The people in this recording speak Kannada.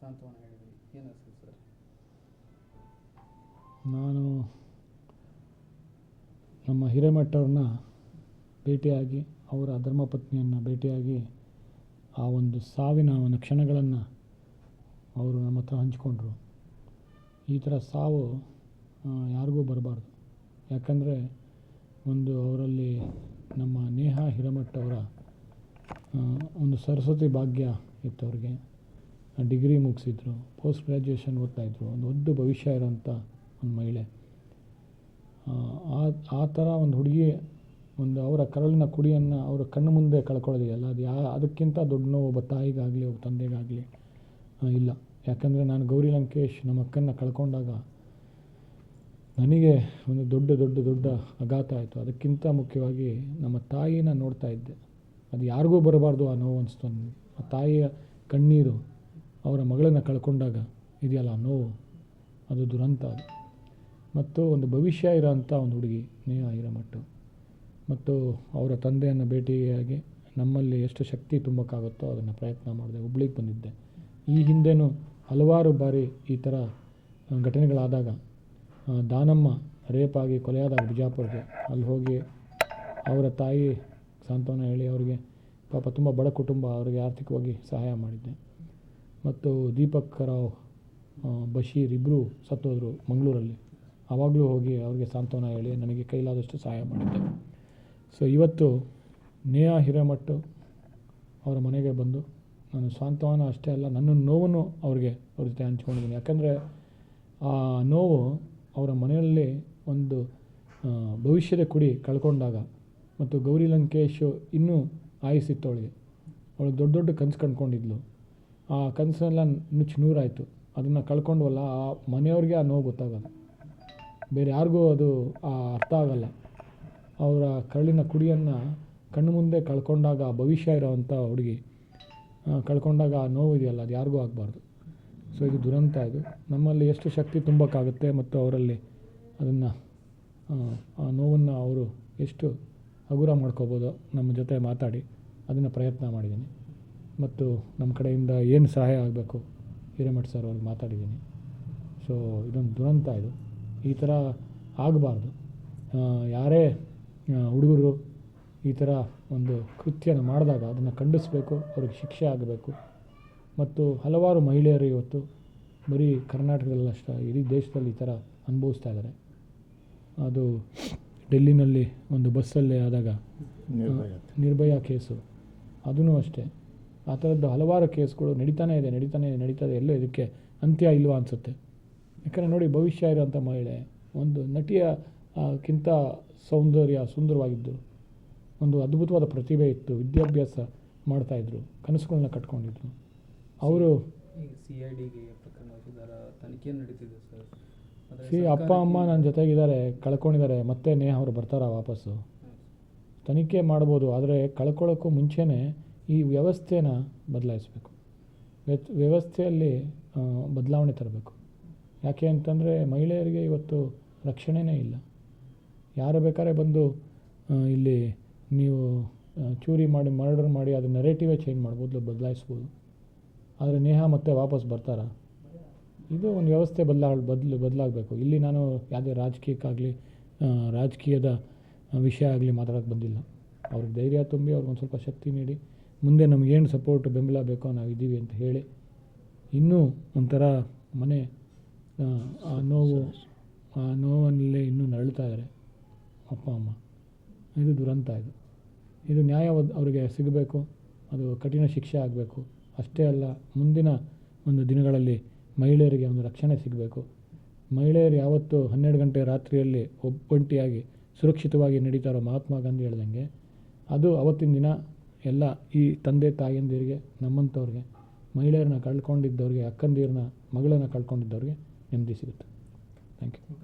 ಸಾಂತ್ವನ ಹೇಳಿದ್ರಿ, ಏನು ಸರ್? ನಾನು ನಮ್ಮ ಹಿರೇಮಠವ್ರನ್ನ ಭೇಟಿಯಾಗಿ ಅವರ ಧರ್ಮಪತ್ನಿಯನ್ನು ಭೇಟಿಯಾಗಿ ಆ ಒಂದು ಸಾವಿನ ಒಂದು ಕ್ಷಣಗಳನ್ನು ಅವರು ನಮ್ಮ ಹತ್ರ ಹಂಚಿಕೊಂಡ್ರು. ಈ ಥರ ಸಾವು ಯಾರಿಗೂ ಬರಬಾರ್ದು. ಯಾಕಂದರೆ ಒಂದು ಅವರಲ್ಲಿ ನಮ್ಮ ನೇಹಾ ಹಿರೇಮಠವರ ಒಂದು ಸರಸ್ವತಿ ಭಾಗ್ಯ ಇತ್ತು. ಅವ್ರಿಗೆ ಡಿಗ್ರಿ ಮುಗಿಸಿದ್ರು, ಪೋಸ್ಟ್ ಗ್ರ್ಯಾಜುಯೇಷನ್ ಓದ್ತಾಯಿದ್ರು, ಒಂದು ದೊಡ್ಡ ಭವಿಷ್ಯ ಇರೋಂಥ ಒಂದು ಮಹಿಳೆ. ಆ ಥರ ಒಂದು ಹುಡುಗಿ ಒಂದು ಅವರ ಕರಳಿನ ಕುಡಿಯನ್ನು ಅವರ ಕಣ್ಣು ಮುಂದೆ ಕಳ್ಕೊಳ್ಳೋದಿದೆಯಲ್ಲ, ಅದು ಅದಕ್ಕಿಂತ ದೊಡ್ಡ ನೋವು ಒಬ್ಬ ತಾಯಿಗಾಗಲಿ ಒಬ್ಬ ತಂದೆಗಾಗಲಿ ಇಲ್ಲ. ಯಾಕಂದರೆ ನಾನು ಗೌರಿ ಲಂಕೇಶ್ ನಮ್ಮ ಅಕ್ಕನ್ನು ಕಳ್ಕೊಂಡಾಗ ನನಗೆ ಒಂದು ದೊಡ್ಡ ಆಘಾತ ಆಯಿತು. ಅದಕ್ಕಿಂತ ಮುಖ್ಯವಾಗಿ ನಮ್ಮ ತಾಯಿನ ನೋಡ್ತಾ ಇದ್ದೆ. ಅದು ಯಾರಿಗೂ ಬರಬಾರ್ದು ಆ ನೋವು ಅನಿಸ್ತು ನನಗೆ. ಆ ತಾಯಿಯ ಕಣ್ಣೀರು ಅವರ ಮಗಳನ್ನು ಕಳ್ಕೊಂಡಾಗ ಇದೆಯಲ್ಲ ಆ ನೋವು, ಅದು ದುರಂತ. ಅದು ಮತ್ತು ಒಂದು ಭವಿಷ್ಯ ಇರೋಂಥ ಒಂದು ಹುಡುಗಿ ನೇಹಾ ಹಿರೇಮಠ. ಮತ್ತು ಅವರ ತಂದೆಯನ್ನು ಭೇಟಿಯಾಗಿ ನಮ್ಮಲ್ಲಿ ಎಷ್ಟು ಶಕ್ತಿ ತುಂಬಕ್ಕಾಗುತ್ತೋ ಅದನ್ನು ಪ್ರಯತ್ನ ಮಾಡಿದೆ. ಹುಬ್ಳಿಗೆ ಬಂದಿದ್ದೆ. ಈ ಹಿಂದೆನೂ ಹಲವಾರು ಬಾರಿ ಈ ಥರ ಘಟನೆಗಳಾದಾಗ, ದಾನಮ್ಮ ರೇಪಾಗಿ ಕೊಲೆಯಾದಾಗ ಬಿಜಾಪುರಕ್ಕೆ ಅಲ್ಲಿ ಹೋಗಿ ಅವರ ತಾಯಿ ಸಾಂತ್ವನ ಹೇಳಿ ಅವರಿಗೆ ಪಾಪ ತುಂಬ ಬಡ ಕುಟುಂಬ, ಅವರಿಗೆ ಆರ್ಥಿಕವಾಗಿ ಸಹಾಯ ಮಾಡಿದ್ದೆ. ಮತ್ತು ದೀಪಕ್ ರಾವ್, ಬಶೀರ್ ಇಬ್ಬರು ಸತ್ತೋದ್ರು ಮಂಗಳೂರಲ್ಲಿ. ಆವಾಗಲೂ ಹೋಗಿ ಅವ್ರಿಗೆ ಸಾಂತ್ವನ ಹೇಳಿ ನನಗೆ ಕೈಲಾದಷ್ಟು ಸಹಾಯ ಮಾಡಿದ್ದೆ. ಸೊ ಇವತ್ತು ನೇಹಾ ಹಿರೇಮಠ ಅವರ ಮನೆಗೆ ಬಂದು ನಾನು ಸಾಂತ್ವನ ಅಷ್ಟೇ ಅಲ್ಲ, ನನ್ನ ನೋವನ್ನು ಅವ್ರ ಜೊತೆ ಹಂಚ್ಕೊಂಡಿದ್ದೀನಿ. ಯಾಕಂದರೆ ಆ ನೋವು ಅವರ ಮನೆಯಲ್ಲಿ ಒಂದು ಭವಿಷ್ಯದ ಕುಡಿ ಕಳ್ಕೊಂಡಾಗ, ಮತ್ತು ಗೌರಿ ಲಂಕೇಶ್ ಇನ್ನೂ ಆಯುಸ್ಸಿತ್ತು ಅವಳಿಗೆ ದೊಡ್ಡ ಕನಸು ಕಂಡ್ಕೊಂಡಿದ್ಲು. ಆ ಕನಸೆಲ್ಲ ನುಚ್ಚು ನೂರಾಯಿತು. ಅದನ್ನು ಕಳ್ಕೊಂಡ್ವಲ್ಲ, ಆ ಮನೆಯವ್ರಿಗೆ ಆ ನೋವು ಗೊತ್ತಾಗಲ್ಲ, ಬೇರೆ ಯಾರಿಗೂ ಅದು ಅರ್ಥ ಆಗಲ್ಲ. ಅವರ ಕರಳಿನ ಕುಡಿಯನ್ನು ಕಣ್ಣು ಮುಂದೆ ಕಳ್ಕೊಂಡಾಗ, ಭವಿಷ್ಯ ಇರೋವಂಥ ಹುಡುಗಿ ಕಳ್ಕೊಂಡಾಗ ಆ ನೋವು ಇದೆಯಲ್ಲ, ಅದು ಯಾರಿಗೂ ಆಗಬಾರ್ದು. ಸೊ ಇದು ದುರಂತ. ಇದು ನಮ್ಮಲ್ಲಿ ಎಷ್ಟು ಶಕ್ತಿ ತುಂಬಕ್ಕಾಗುತ್ತೆ ಮತ್ತು ಅವರಲ್ಲಿ ಅದನ್ನು ಆ ನೋವನ್ನು ಅವರು ಎಷ್ಟು ಹಗುರ ಮಾಡ್ಕೋಬೋದು ನಮ್ಮ ಜೊತೆ ಮಾತಾಡಿ ಅದನ್ನು ಪ್ರಯತ್ನ ಮಾಡಿದ್ದೀನಿ. ಮತ್ತು ನಮ್ಮ ಕಡೆಯಿಂದ ಏನು ಸಹಾಯ ಆಗಬೇಕು ಹಿರೇಮಠ ಸರ್ ಅವ್ರಿಗೆ ಮಾತಾಡಿದ್ದೀನಿ. ಸೊ ಇದೊಂದು ದುರಂತ. ಇದು ಈ ಥರ ಆಗಬಾರ್ದು. ಯಾರೇ ಹುಡುಗರು ಈ ಥರ ಒಂದು ಕೃತ್ಯನ ಮಾಡಿದಾಗ ಅದನ್ನು ಖಂಡಿಸಬೇಕು, ಅವ್ರಿಗೆ ಶಿಕ್ಷೆ ಆಗಬೇಕು. ಮತ್ತು ಹಲವಾರು ಮಹಿಳೆಯರು ಇವತ್ತು ಬರೀ ಕರ್ನಾಟಕದಲ್ಲಷ್ಟೇ ಇಡೀ ದೇಶದಲ್ಲಿ ಈ ಥರ ಅನುಭವಿಸ್ತಾ ಇದ್ದಾರೆ. ಅದು ಡೆಲ್ಲಿನಲ್ಲಿ ಒಂದು ಬಸ್ಸಲ್ಲೇ ಆದಾಗ ನಿರ್ಭಯ ಕೇಸು, ಅದೂ ಅಷ್ಟೇ. ಆ ಥರದ್ದು ಹಲವಾರು ಕೇಸ್ಗಳು ನಡೀತಾನೆ ಇದೆ. ಎಲ್ಲೋ ಇದಕ್ಕೆ ಅಂತ್ಯ ಇಲ್ವಾ ಅನಿಸುತ್ತೆ. ಯಾಕಂದರೆ ನೋಡಿ, ಭವಿಷ್ಯ ಇರೋಂಥ ಮಹಿಳೆ, ಒಂದು ನಟಿಯ ಕ್ಕಿಂತ ಸುಂದರವಾಗಿದ್ದು, ಒಂದು ಅದ್ಭುತವಾದ ಪ್ರತಿಭೆ ಇತ್ತು, ವಿದ್ಯಾಭ್ಯಾಸ ಮಾಡ್ತಾಯಿದ್ರು, ಕನಸುಗಳನ್ನ ಕಟ್ಕೊಂಡಿದ್ರು. ಅವರು CIDಗೆ ಪ್ರಕರಣ ತನಿಖೆ ನಡೀತಿದೆ ಸರ್. ಅಪ್ಪ ಅಮ್ಮ ನನ್ನ ಜೊತೆಗಿದ್ದಾರೆ, ಕಳ್ಕೊಂಡಿದ್ದಾರೆ. ಮತ್ತೆ ನೇಹಾ ಅವರು ಬರ್ತಾರಾ ವಾಪಸ್ಸು? ತನಿಖೆ ಮಾಡ್ಬೋದು, ಆದರೆ ಕಳ್ಕೊಳ್ಳೋಕ್ಕೂ ಮುಂಚೆನೇ ಈ ವ್ಯವಸ್ಥೆನ ಬದಲಾಯಿಸಬೇಕು. ವ್ಯವಸ್ಥೆಯಲ್ಲಿ ಬದಲಾವಣೆ ತರಬೇಕು. ಯಾಕೆ ಅಂತಂದರೆ ಮಹಿಳೆಯರಿಗೆ ಇವತ್ತು ರಕ್ಷಣೆನೇ ಇಲ್ಲ. ಯಾರು ಬೇಕಾದ್ರೆ ಬಂದು ಇಲ್ಲಿ ನೀವು ಚೂರಿ ಮಾಡಿ ಮರ್ಡರ್ ಮಾಡಿ ಅದು ನೆರೇಟಿವೇ ಚೇಂಜ್ ಮಾಡ್ಬೋದು, ಬದಲಾಯಿಸ್ಬೋದು. ಆದರೆ ನೇಹಾ ಮತ್ತೆ ವಾಪಸ್ ಬರ್ತಾರಾ? ಇದು ಒಂದು ವ್ಯವಸ್ಥೆ ಬದಲಾಗಬೇಕು. ಇಲ್ಲಿ ನಾನು ಯಾವುದೇ ರಾಜಕೀಯದ ವಿಷಯ ಆಗಲಿ ಮಾತಾಡೋಕ್ಕೆ ಬಂದಿಲ್ಲ. ಅವ್ರಿಗೆ ಧೈರ್ಯ ತುಂಬಿ ಅವ್ರಿಗೊಂದು ಸ್ವಲ್ಪ ಶಕ್ತಿ ನೀಡಿ, ಮುಂದೆ ನಮಗೇನು ಸಪೋರ್ಟ್ ಬೆಂಬಲ ಬೇಕೋ ನಾವು ಇದ್ದೀವಿ ಅಂತ ಹೇಳಿ. ಇನ್ನೂ ಒಂಥರ ಮನೆ ಆ ನೋವಲ್ಲಿ ಇನ್ನೂ ನರಳ್ತಾ ಇದ್ದಾರೆ ಅಪ್ಪ ಅಮ್ಮ. ಇದು ದುರಂತ. ಇದು ನ್ಯಾಯ ಅವರಿಗೆ ಸಿಗಬೇಕು. ಅದು ಕಠಿಣ ಶಿಕ್ಷೆ ಆಗಬೇಕು. ಅಷ್ಟೇ ಅಲ್ಲ, ಮುಂದಿನ ಒಂದು ದಿನಗಳಲ್ಲಿ ಮಹಿಳೆಯರಿಗೆ ಒಂದು ರಕ್ಷಣೆ ಸಿಗಬೇಕು. ಮಹಿಳೆಯರು ಯಾವತ್ತು 12 ಗಂಟೆ ರಾತ್ರಿಯಲ್ಲಿ ಒಬ್ಬಂಟಿಯಾಗಿ ಸುರಕ್ಷಿತವಾಗಿ ನಡೀತಾರೋ, ಮಹಾತ್ಮ ಗಾಂಧಿ ಹೇಳ್ದಂಗೆ, ಅದು ಅವತ್ತಿನ ದಿನ ಎಲ್ಲ ಈ ತಂದೆ ತಾಯಿಯಂದಿರಿಗೆ, ನಮ್ಮಂಥವ್ರಿಗೆ, ಮಹಿಳೆಯರನ್ನ ಕಳ್ಕೊಂಡಿದ್ದವ್ರಿಗೆ, ಅಕ್ಕಂದಿರನ್ನ ಮಗಳನ್ನು ಕಳ್ಕೊಂಡಿದ್ದವ್ರಿಗೆ ನೆಮ್ಮದಿ ಸಿಗುತ್ತೆ. Thank you.